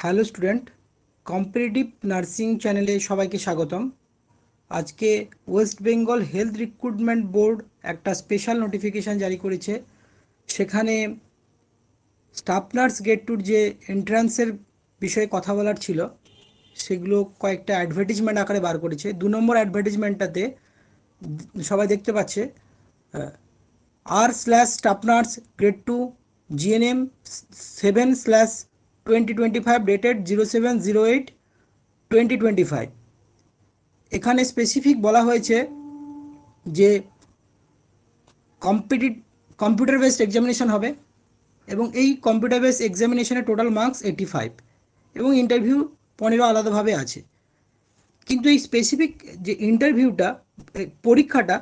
Hello student, competitive nursing চ্যানেলে সবাইকে স্বাগতম। আজকে West Bengal health recruitment board একটা স্পেশাল নোটিফিকেশান জারি করেছে। সেখানে স্টাফ নার্স গেট টুর যে এন্ট্রান্সের বিষয়ে কথা বলার ছিল, সেগুলো কয়েকটা অ্যাডভার্টিজমেন্ট আকারে বার করেছে। 2 নম্বর অ্যাডভার্টিজমেন্টটাতে সবাই দেখতে পাচ্ছে R/স্টাফ নার্স গ্রেড 2 GNM 7/2025 ডেটেড 07/08/2025। এখানে স্পেসিফিক বলা হয়েছে যে কম্পিউটার বেসড এক্সামিনেশন হবে এবং এই কম্পিউটার বেসড এক্সামিনেশনে টোটাল মার্কস 85 এবং ইন্টারভিউ 15 আলাদাভাবে আছে। কিন্তু এই স্পেসিফিক যে ইন্টারভিউটা, পরীক্ষাটা,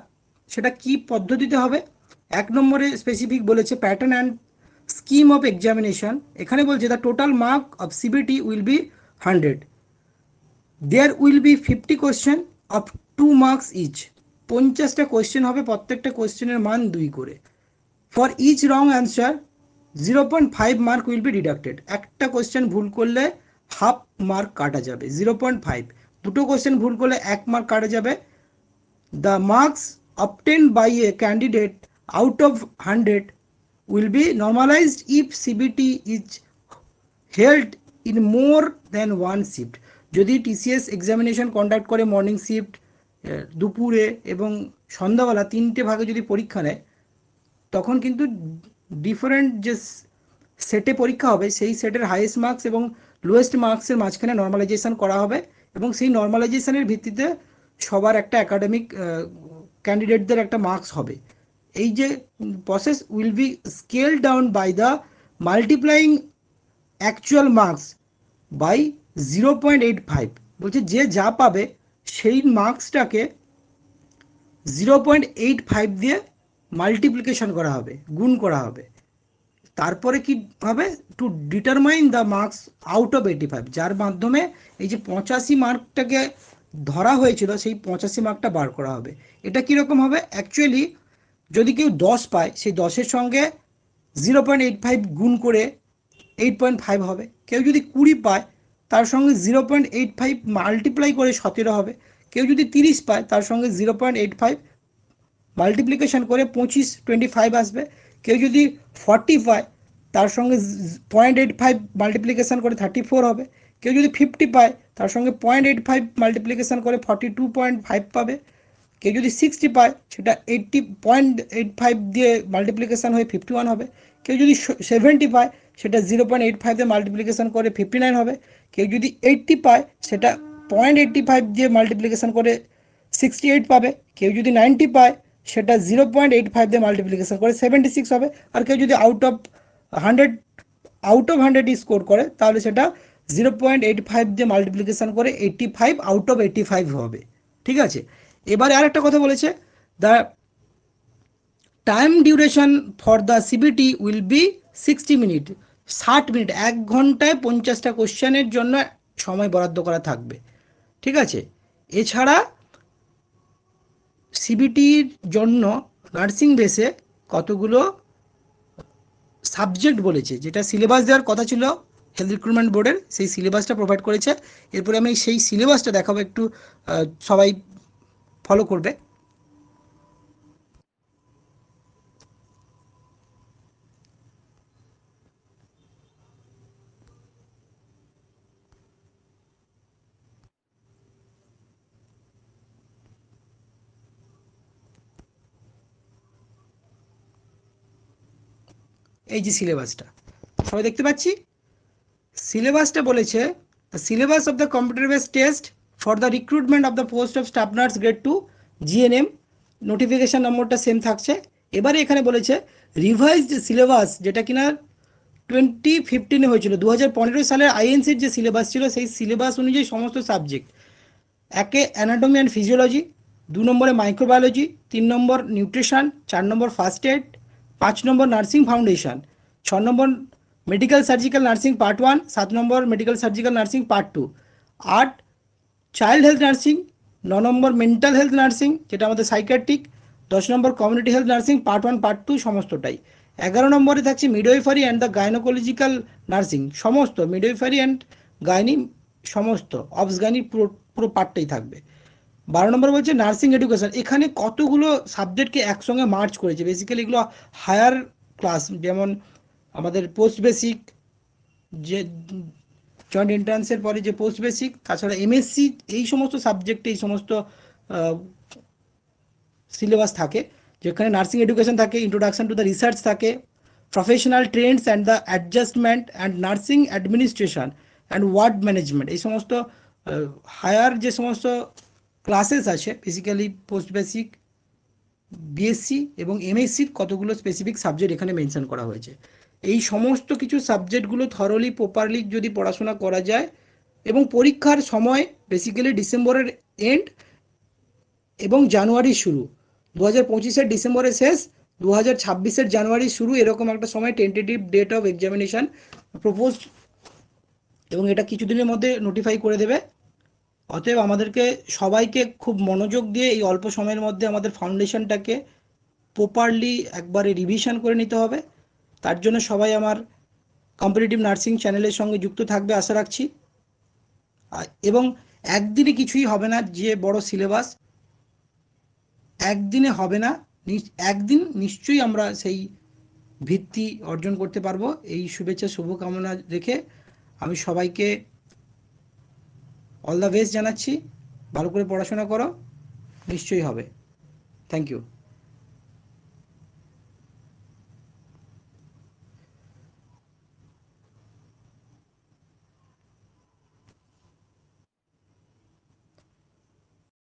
সেটা কি পদ্ধতিতে হবে? 1 নম্বরে স্পেসিফিক বলেছে pattern and scheme of examination. এখানে বলছে the total mark of CBT will be 100। There will be 50 question of 2 marks each. 50টা কোয়েশ্চেন হবে, প্রত্যেকটা কোয়েশ্চেনের মান 2 করে। For each wrong answer 0.5 mark will be deducted. একটা কোয়েশ্চেন ভুল করলে হাফ মার্ক কাটা যাবে, 0.5। দুটো কোয়েশ্চেন ভুল করলে 1 মার্ক কাটা যাবে। The marks obtained by a candidate out of 100 will be normalized if CBT is held in more than one shift। যদি টিসিএস এক্সামিনেশন কন্ডাক্ট করে মর্নিং শিফট, দুপুরে এবং সন্ধ্যাবেলা 3টে ভাগে যদি পরীক্ষা নেয়, তখন কিন্তু ডিফারেন্ট যে সেটে পরীক্ষা হবে সেই সেটের হাইয়েস্ট মার্কস এবং লোয়েস্ট মার্কসের মাঝখানে নর্মালাইজেশন করা হবে এবং সেই নর্মালাইজেশনের ভিত্তিতে সবার একটা একাডেমিক ক্যান্ডিডেটদের একটা মার্কস হবে। এই যে process will be scale down by the multiplying actual marks by 0.85। বলছে যে যা পাবে সেই মার্কসটাকে 0.85 দিয়ে মাল্টিপ্লিকেশন করা হবে, গুণ করা হবে। তারপরে কি হবে? To determine the marks out of 85, যার মাধ্যমে এই যে 85 মার্কটাকে ধরা হয়েছিল সেই 85 মার্কটা বার করা হবে। এটা কীরকম হবে? অ্যাকচুয়ালি যদি কেউ 10 পায়, সেই 10-এর সঙ্গে 0.85 গুণ করে 8.5 হবে। কেউ যদি 20 পায়, তার সঙ্গে 0.85 মাল্টিপ্লাই করে 17 হবে। কেউ যদি 30 পায়, তার সঙ্গে 0.85 মাল্টিপ্লিকেশন করে 25 আসবে। কেউ যদি 40 পায়, তার সঙ্গে 0.85 মাল্টিপ্লিকেশন করে 34 হবে। কেউ যদি 50 পায়, তার সঙ্গে 0.85 মাল্টিপ্লিকেশন করে 42.5 পাবে। কেউ যদি 60 পায়, সেটা 0.85 দিয়ে মাল্টিপ্লিকেশন হয়ে 51 হবে। কেউ যদি 70 পায়, সেটা 0.85 দিয়ে মাল্টিপ্লিকেশন করে 59 হবে। কেউ যদি 80 পায়, সেটা 0.85 দিয়ে মাল্টিপ্লিকেশন করে 68 পাবে। কেউ যদি 90 পায়, সেটা 0.85 দিয়ে মাল্টিপ্লিকেশন করে 76 হবে। আর কেউ যদি আউট অফ 100 স্কোর করে, তাহলে সেটা 0.85 দিয়ে মাল্টিপ্লিকেশন করে 85 আউট অফ 85 হবে। ঠিক আছে? এবারে আর একটা কথা বলেছে, the time duration for the CBT will B 60 minute. 60 minute, 1 ঘন্টায় 50টা কোশ্চেনের জন্য সময় বরাদ্দ করা থাকবে। ঠিক আছে? এছাড়া সিবিটির জন্য নার্সিং বেসে কতগুলো সাবজেক্ট বলেছে, যেটা সিলেবাস দেওয়ার কথা ছিল হেলথ রিক্রুটমেন্ট বোর্ডের, সেই সিলেবাসটা প্রোভাইড করেছে। এরপরে আমি সেই সিলেবাসটা দেখাবো, একটু সবাই ফলো করবে। এই যে সিলেবাসটা সবাই দেখতে পাচ্ছি, সিলেবাসটা বলেছে syllabus of the computer base test for the recruitment of the post of staff nurse grade 2 GNM। Notification নম্বরটা সেম থাকছে। এবারে এখানে বলেছে রিভাইজড সিলেবাস, যেটা কিনা 2015 হয়েছিল। 2015 সালের আইএনসির যে সিলেবাস ছিল, সেই সিলেবাস অনুযায়ী সমস্ত সাবজেক্ট, 1 অ্যানাটমি অ্যান্ড ফিজিওলজি, 2 নম্বরে মাইক্রোবায়োলজি, 3 নম্বর নিউট্রিশন, 4 নম্বর ফার্স্ট এড, 5 নম্বর নার্সিং ফাউন্ডেশন, 6 নম্বর মেডিকেল সার্জিক্যাল নার্সিং পার্ট 1, 7 নম্বর medical surgical nursing part 2, 8 child health nursing, 9 নম্বর মেন্টাল হেলথ নার্সিং, যেটা আমাদের সাইকিয়াট্রিক, 10 নম্বর community health nursing part 1 part 2 সমস্তটাই। 11 নম্বরে থাকছে midwifery and the gynaecological nursing, সমস্ত মিডওয়াইফারি অ্যান্ড গাইনি সমস্ত, অবস গাইনি পুরো পুরো পার্টটাই থাকবে। 12 নম্বর বলছে নার্সিং এডুকেশন, এখানে কতগুলো সাবজেক্টকে একসঙ্গে মার্চ করেছে, বেসিক্যালি এগুলো হায়ার ক্লাস, যেমন আমাদের পোস্ট বেসিক, যে জয়েন্ট এন্ট্রান্সের পরে যে পোস্ট বেসিক, তাছাড়া এমএসসি, এই সমস্ত সাবজেক্টে এই সমস্ত সিলেবাস থাকে, যেখানে নার্সিং এডুকেশন থাকে, ইন্ট্রোডাকশন টু দ্য রিসার্চ থাকে, professional trends and the adjustment and nursing administration and ward management, এই সমস্ত হায়ার যে সমস্ত ক্লাসেস আছে, বেসিক্যালি পোস্ট বেসিক, বিএসসি এবং এমএসসির কতগুলো স্পেসিফিক সাবজেক্ট এখানে মেনশন করা হয়েছে। এই সমস্ত কিছু সাবজেক্টগুলো থরলি প্রপারলি যদি পড়াশোনা করা যায়, এবং পরীক্ষার সময় বেসিক্যালি ডিসেম্বরের এন্ড এবং জানুয়ারির শুরু, 2025-এর ডিসেম্বরের শেষ, 2026-এর জানুয়ারির শুরু, এরকম একটা সময় tentative date of examination proposed, এবং এটা কিছুদিনের মধ্যে নোটিফাই করে দেবে। অতএব আমাদেরকে সবাইকে খুব মনোযোগ দিয়ে এই অল্প সময়ের মধ্যে আমাদের ফাউন্ডেশনটাকে প্রপারলি একবারে রিভিশন করে নিতে হবে। তার জন্য সবাই আমার কম্পিটিটিভ নার্সিং চ্যানেলের সঙ্গে যুক্ত থাকবে আশা রাখছি। এবং একদিনে কিছুই হবে না, যে বড় সিলেবাস একদিনে হবে না, একদিন নিশ্চয়ই আমরা সেই ভিত্তি অর্জন করতে পারবো। এই শুভেচ্ছা শুভকামনা রেখে আমি সবাইকে অল দ্য বেস্ট জানাচ্ছি। ভালো করে পড়াশোনা করো, নিশ্চয়ই হবে। Thank you.